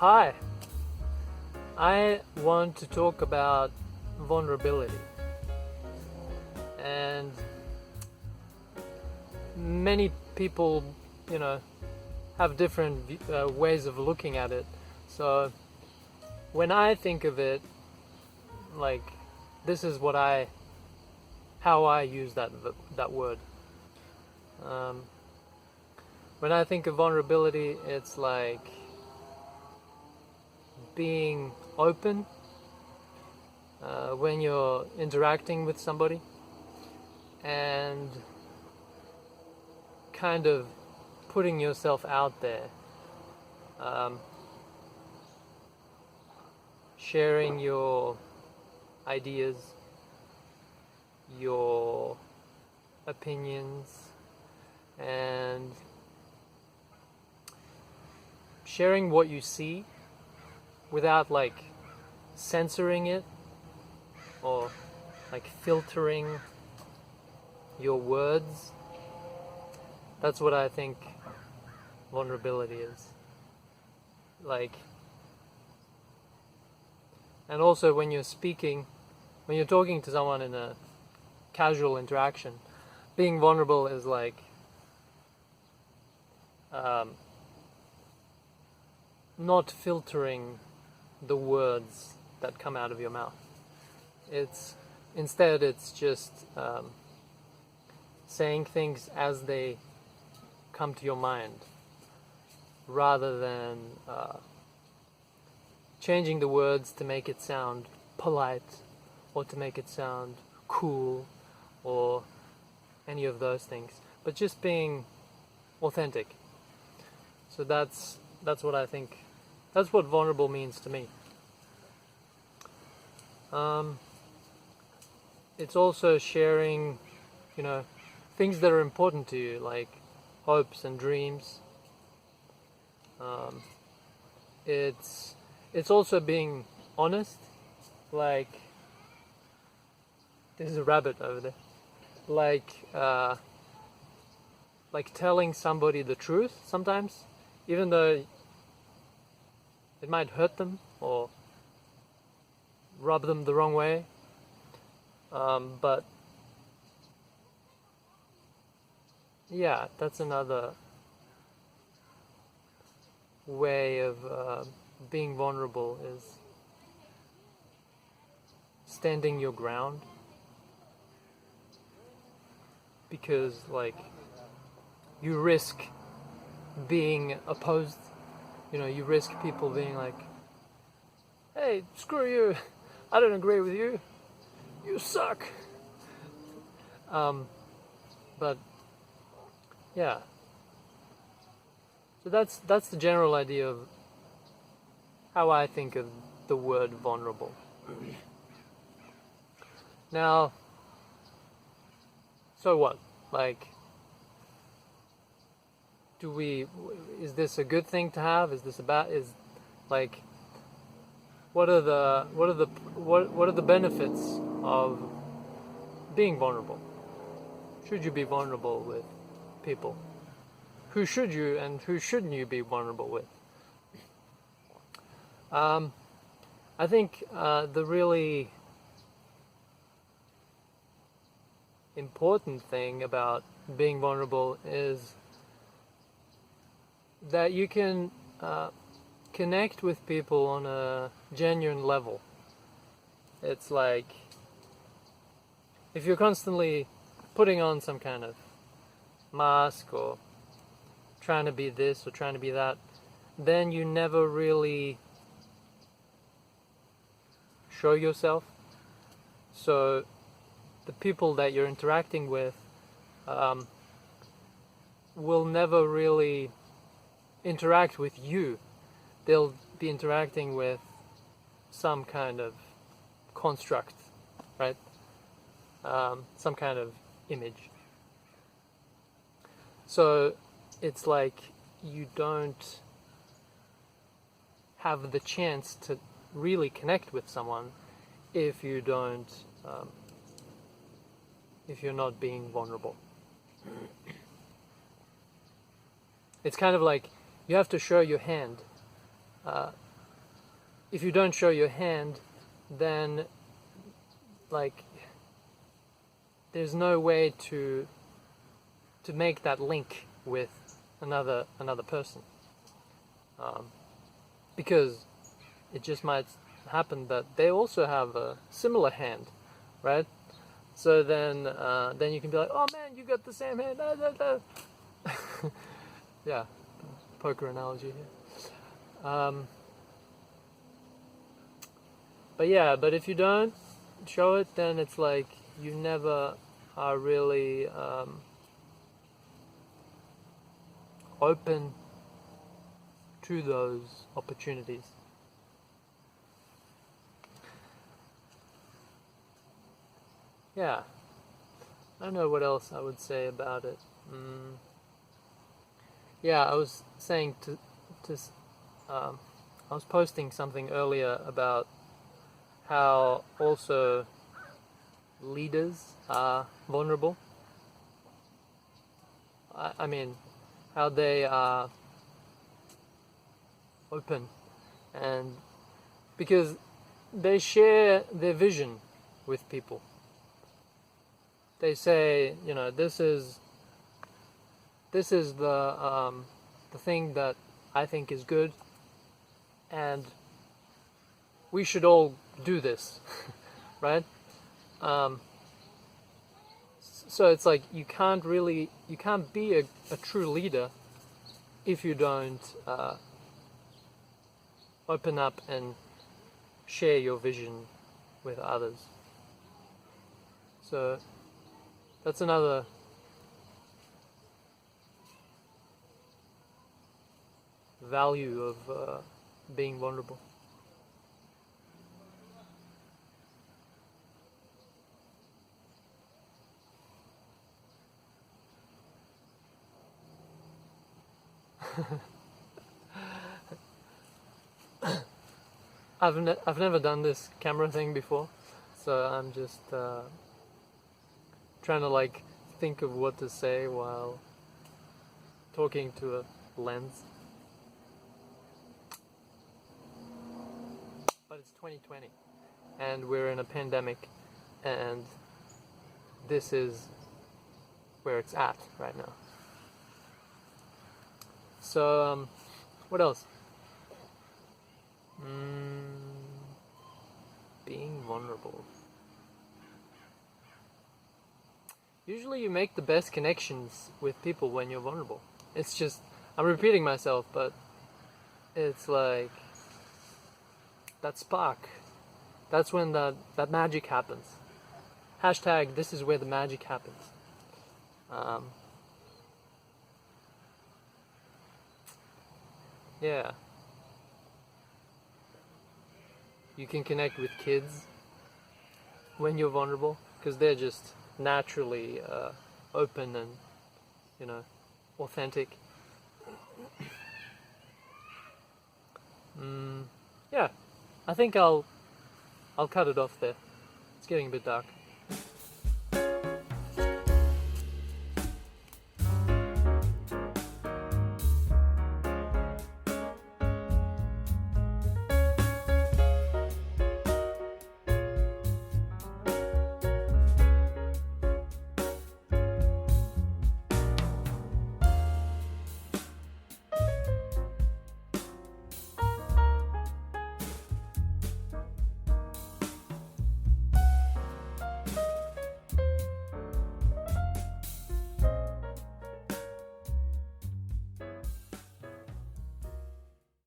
Hi, I want to talk about vulnerability, and many people, have different ways of looking at it. So when I think of it, like, this is how I use that word. When I think of vulnerability, it's like being open when you're interacting with somebody, and kind of putting yourself out there, sharing your ideas, your opinions, and sharing what you see without like censoring it or like filtering your words. That's what I think vulnerability is. Like, and also when you're talking to someone in a casual interaction, being vulnerable is like not filtering the words that come out of your mouth. Instead it's just saying things as they come to your mind, rather than changing the words to make it sound polite or to make it sound cool or any of those things, but just being authentic. So that's what I think. That's what vulnerable means to me. It's also sharing, things that are important to you, like hopes and dreams. It's also being honest. Like, there's a rabbit over there. Like telling somebody the truth sometimes, even though it might hurt them or rub them the wrong way. But yeah, that's another way of being vulnerable, is standing your ground, because like you risk being opposed. You risk people being like, hey, screw you, I don't agree with you, you suck. But yeah, so that's the general idea of how I think of the word vulnerable. Now, so what? Like, is this a good thing to have? Is this what are the benefits of being vulnerable? Should you be vulnerable with people? Who should you and who shouldn't you be vulnerable with? I think the really important thing about being vulnerable is that you can connect with people on a genuine level. It's like, if you're constantly putting on some kind of mask or trying to be this or trying to be that, then you never really show yourself. So the people that you're interacting with will never really interact with you. They'll be interacting with some kind of construct, right? Some kind of image. So it's like you don't have the chance to really connect with someone if you don't, if you're not being vulnerable. It's kind of like you have to show your hand if you don't show your hand, then like there's no way to make that link with another person, because it just might happen that they also have a similar hand, right? So then you can be like, oh man, you got the same hand. Yeah, poker analogy here. But yeah, but if you don't show it, then it's like you never are really open to those opportunities. Yeah, I don't know what else I would say about it. Yeah, I was saying I was posting something earlier about how also leaders are vulnerable. I mean, how they are open, and because they share their vision with people. They say, you know, this is the thing that I think is good, and we should all do this, right? So it's like you can't be a true leader if you don't open up and share your vision with others. So that's another value of being vulnerable. I've never done this camera thing before, so I'm just trying to like think of what to say while talking to a lens. But it's 2020, and we're in a pandemic, and this is where it's at right now. So, what else? Being vulnerable. Usually you make the best connections with people when you're vulnerable. It's just, I'm repeating myself, but it's like that spark. That's when that magic happens. Hashtag, this is where the magic happens. Yeah. You can connect with kids when you're vulnerable, because they're just naturally open and, you know, authentic. Yeah, I think I'll cut it off there. It's getting a bit dark.